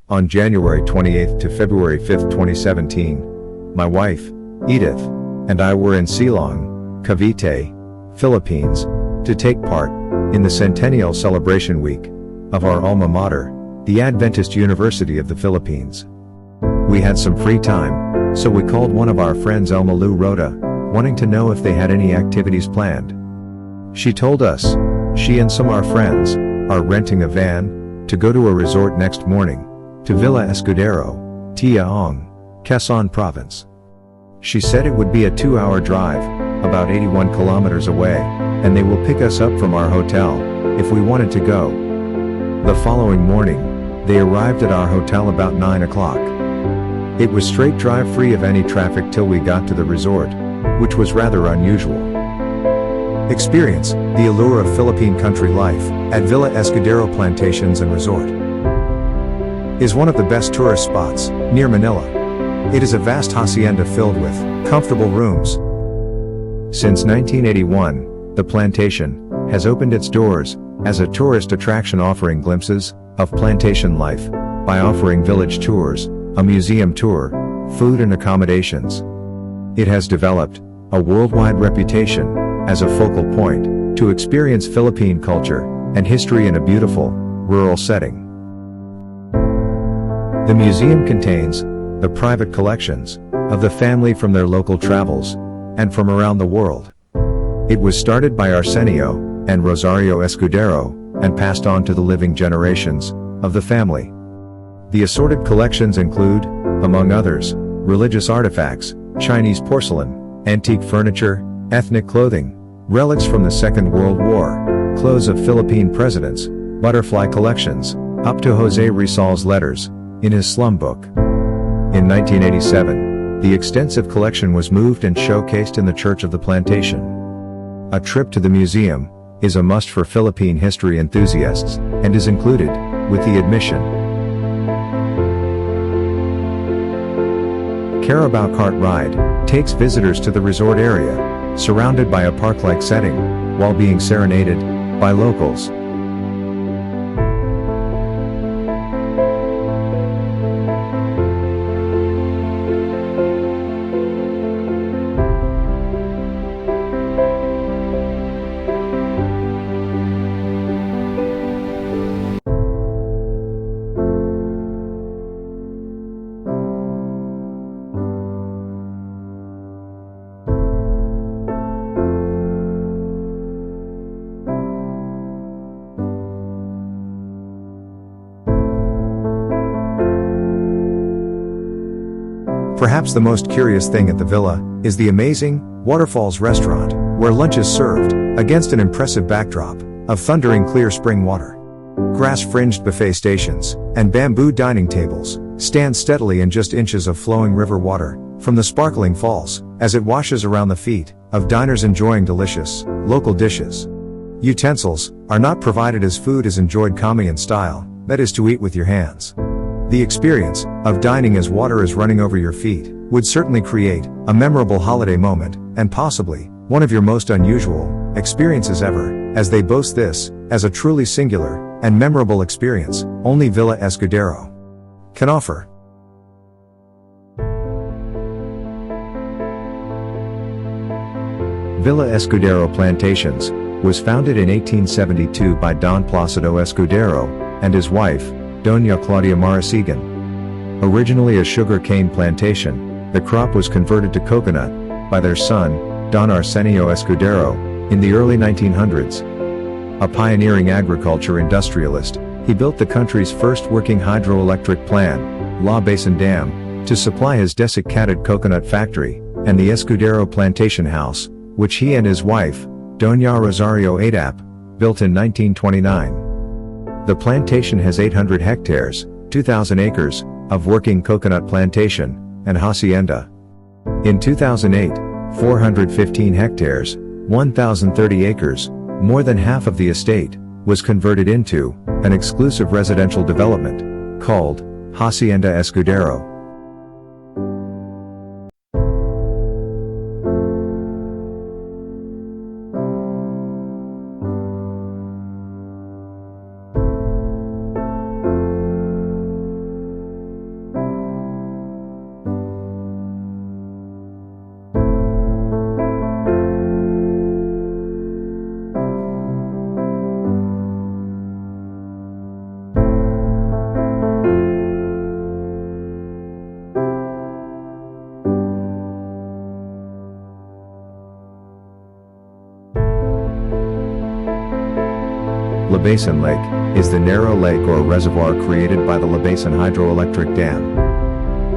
On January 28 to February 5, 2017, my wife, Edith, and I were in Silong, Cavite, Philippines, to take part in the Centennial Celebration Week of our alma mater, the Adventist University of the Philippines. We had some free time, so we called one of our friends Elma Lou Rhoda, wanting to know if they had any activities planned. She told us, she and some of our friends, are renting a van, to go to a resort next morning, to Villa Escudero, Tiaong, Quezon Province. She said it would be a 2-hour drive, about 81 kilometers away, and they will pick us up from our hotel, if we wanted to go. The following morning, they arrived at our hotel about 9 o'clock. It was straight drive free of any traffic till we got to the resort, which was rather unusual. Experience the allure of Philippine country life at Villa Escudero Plantations and Resort. Is one of the best tourist spots near Manila. It is a vast hacienda filled with comfortable rooms. Since 1981, the plantation has opened its doors as a tourist attraction, offering glimpses of plantation life by offering village tours, a museum tour, food and accommodations. It has developed a worldwide reputation as a focal point to experience Philippine culture and history in a beautiful, rural setting. The museum contains the private collections of the family from their local travels and from around the world. It was started by Arsenio and Rosario Escudero and passed on to the living generations of the family. The assorted collections include, among others, religious artifacts, Chinese porcelain, antique furniture, ethnic clothing, relics from the Second World War, clothes of Philippine presidents, butterfly collections, up to Jose Rizal's letters in his slum book. In 1987, the extensive collection was moved and showcased in the Church of the Plantation. A trip to the museum is a must for Philippine history enthusiasts and is included with the admission. Carabao cart ride takes visitors to the resort area, surrounded by a park-like setting, while being serenaded by locals. Perhaps the most curious thing at the villa is the amazing Waterfalls Restaurant, where lunch is served against an impressive backdrop of thundering clear spring water. Grass-fringed buffet stations and bamboo dining tables stand steadily in just inches of flowing river water from the sparkling falls as it washes around the feet of diners enjoying delicious local dishes. Utensils are not provided as food is enjoyed kamayan style, that is to eat with your hands. The experience of dining as water is running over your feet would certainly create a memorable holiday moment, and possibly one of your most unusual experiences ever, as they boast this as a truly singular and memorable experience only Villa Escudero can offer. Villa Escudero Plantations was founded in 1872 by Don Placido Escudero and his wife, Doña Claudia Marasigan. Originally a sugar cane plantation, the crop was converted to coconut by their son, Don Arsenio Escudero, in the early 1900s. A pioneering agriculture industrialist, he built the country's first working hydroelectric plant, Labasin Dam, to supply his desiccated coconut factory, and the Escudero Plantation House, which he and his wife, Doña Rosario Adap, built in 1929. The plantation has 800 hectares, 2,000 acres, of working coconut plantation and hacienda. In 2008, 415 hectares, 1,030 acres, more than half of the estate, was converted into an exclusive residential development called Hacienda Escudero. Labasin Lake is the narrow lake or reservoir created by the Labasin hydroelectric dam.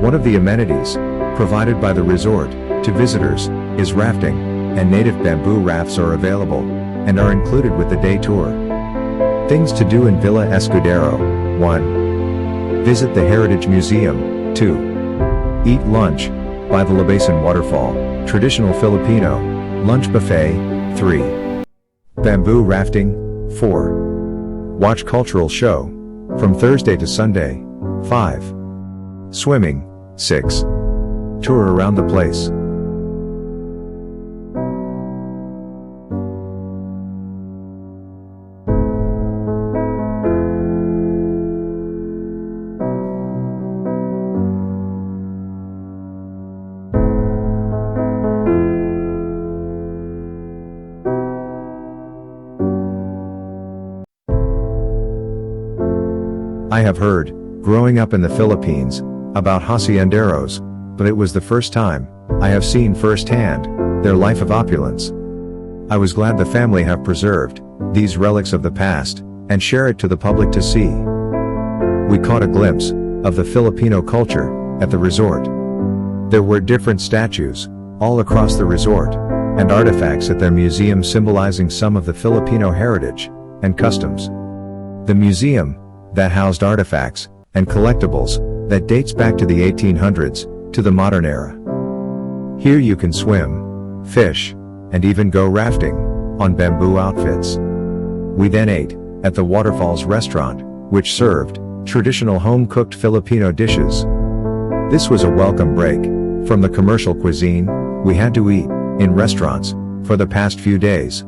One of the amenities provided by the resort to visitors is rafting, and native bamboo rafts are available and are included with the day tour. Things to do in Villa Escudero: 1. Visit the Heritage Museum. 2. Eat lunch by the Labasin Waterfall, traditional Filipino lunch buffet. 3. Bamboo rafting. 4. Watch cultural show from Thursday to Sunday. 5. Swimming. 6. Tour around the place. I have heard, growing up in the Philippines, about hacienderos, but it was the first time I have seen firsthand their life of opulence. I was glad the family have preserved these relics of the past and share it to the public to see. We caught a glimpse of the Filipino culture at the resort. There were different statues all across the resort and artifacts at their museum symbolizing some of the Filipino heritage and customs. The museum that housed artifacts and collectibles that dates back to the 1800s to the modern era. Here you can swim, fish, and even go rafting on bamboo outfits. We then ate at the Waterfalls Restaurant, which served traditional home-cooked Filipino dishes. This was a welcome break from the commercial cuisine we had to eat in restaurants for the past few days.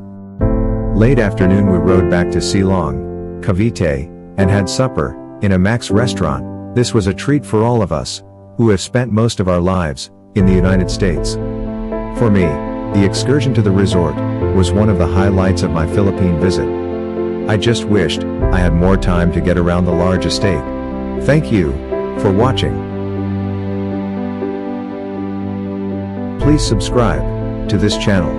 Late afternoon we rode back to Silong, Cavite, and had supper in a Max restaurant. This was a treat for all of us who have spent most of our lives in the United States. For me, the excursion to the resort was one of the highlights of my Philippine visit. I just wished I had more time to get around the large estate. Thank you for watching. Please subscribe to this channel.